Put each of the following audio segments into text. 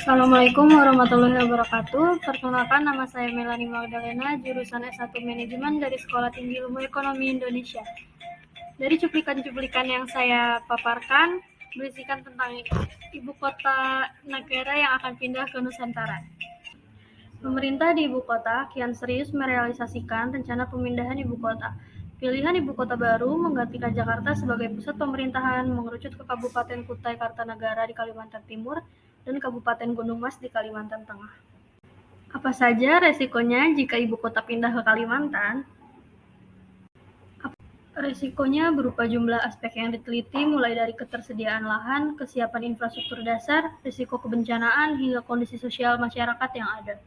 Assalamualaikum warahmatullahi wabarakatuh. Perkenalkan, nama saya Melanie Magdalena, jurusan S1 Manajemen dari Sekolah Tinggi Ilmu Ekonomi Indonesia. Dari cuplikan-cuplikan yang saya paparkan, berisikan tentang ibu kota negara yang akan pindah ke Nusantara. Pemerintah di ibu kota kian serius merealisasikan rencana pemindahan ibu kota. Pilihan ibu kota baru menggantikan Jakarta sebagai pusat pemerintahan mengerucut ke Kabupaten Kutai Kartanegara di Kalimantan Timur dan Kabupaten Gunung Mas di Kalimantan Tengah. Apa saja resikonya jika ibu kota pindah ke Kalimantan? Resikonya berupa jumlah aspek yang diteliti, mulai dari ketersediaan lahan, kesiapan infrastruktur dasar, risiko kebencanaan, hingga kondisi sosial masyarakat yang ada.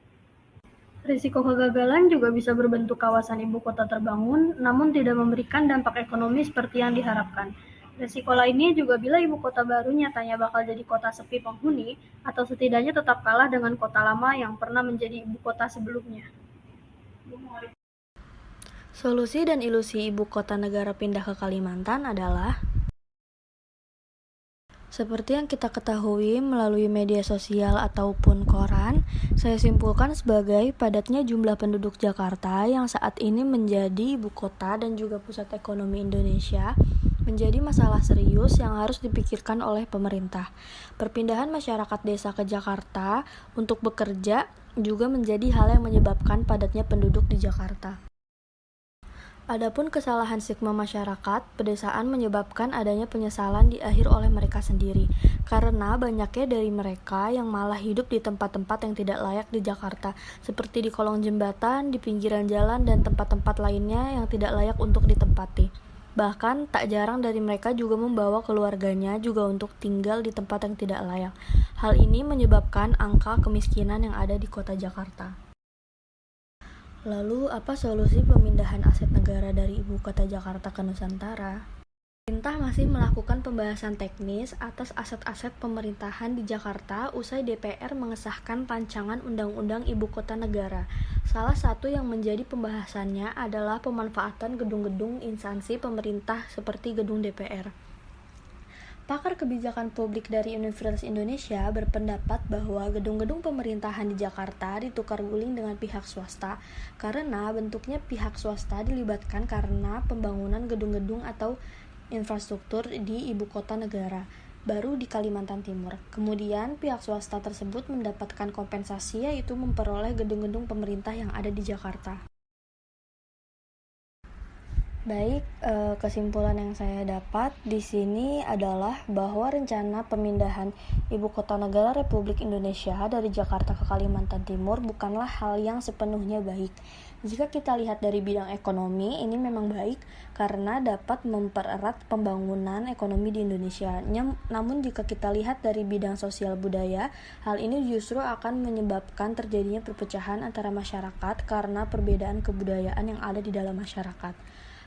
Risiko kegagalan juga bisa berbentuk kawasan ibu kota terbangun, namun tidak memberikan dampak ekonomi seperti yang diharapkan. Risiko lainnya juga bila ibu kota baru nyatanya bakal jadi kota sepi penghuni, atau setidaknya tetap kalah dengan kota lama yang pernah menjadi ibu kota sebelumnya. Solusi dan ilusi ibu kota negara pindah ke Kalimantan adalah seperti yang kita ketahui melalui media sosial ataupun koran, saya simpulkan sebagai padatnya jumlah penduduk Jakarta yang saat ini menjadi ibu kota dan juga pusat ekonomi Indonesia menjadi masalah serius yang harus dipikirkan oleh pemerintah. Perpindahan masyarakat desa ke Jakarta untuk bekerja juga menjadi hal yang menyebabkan padatnya penduduk di Jakarta. Adapun kesalahan stigma masyarakat, pedesaan menyebabkan adanya penyesalan di akhir oleh mereka sendiri, karena banyaknya dari mereka yang malah hidup di tempat-tempat yang tidak layak di Jakarta, seperti di kolong jembatan, di pinggiran jalan, dan tempat-tempat lainnya yang tidak layak untuk ditempati. Bahkan, tak jarang dari mereka juga membawa keluarganya juga untuk tinggal di tempat yang tidak layak. Hal ini menyebabkan angka kemiskinan yang ada di kota Jakarta. Lalu, apa solusi pemindahan aset negara dari ibu kota Jakarta ke Nusantara? Pemerintah masih melakukan pembahasan teknis atas aset-aset pemerintahan di Jakarta usai DPR mengesahkan rancangan Undang-Undang Ibu Kota Negara. Salah satu yang menjadi pembahasannya adalah pemanfaatan gedung-gedung instansi pemerintah seperti gedung DPR. Pakar kebijakan publik dari Universitas Indonesia berpendapat bahwa gedung-gedung pemerintahan di Jakarta ditukar guling dengan pihak swasta karena bentuknya pihak swasta dilibatkan karena pembangunan gedung-gedung atau infrastruktur di ibu kota negara baru di Kalimantan Timur. Kemudian pihak swasta tersebut mendapatkan kompensasi, yaitu memperoleh gedung-gedung pemerintah yang ada di Jakarta. Baik, kesimpulan yang saya dapat di sini adalah bahwa rencana pemindahan ibu kota negara Republik Indonesia dari Jakarta ke Kalimantan Timur bukanlah hal yang sepenuhnya baik. Jika kita lihat dari bidang ekonomi, ini memang baik karena dapat mempererat pembangunan ekonomi di Indonesia. Namun jika kita lihat dari bidang sosial budaya, hal ini justru akan menyebabkan terjadinya perpecahan antara masyarakat karena perbedaan kebudayaan yang ada di dalam masyarakat.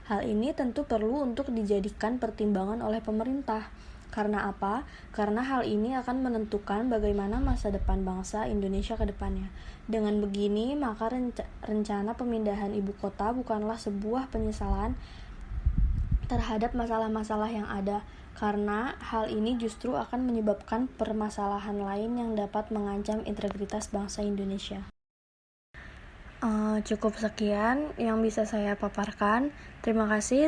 Hal ini tentu perlu untuk dijadikan pertimbangan oleh pemerintah. Karena apa? Karena hal ini akan menentukan bagaimana masa depan bangsa Indonesia ke depannya. Dengan begini, maka rencana pemindahan ibu kota bukanlah sebuah penyesalan terhadap masalah-masalah yang ada, karena hal ini justru akan menyebabkan permasalahan lain yang dapat mengancam integritas bangsa Indonesia. Cukup sekian yang bisa saya paparkan. Terima kasih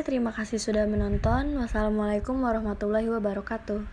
sudah menonton. Wassalamualaikum warahmatullahi wabarakatuh.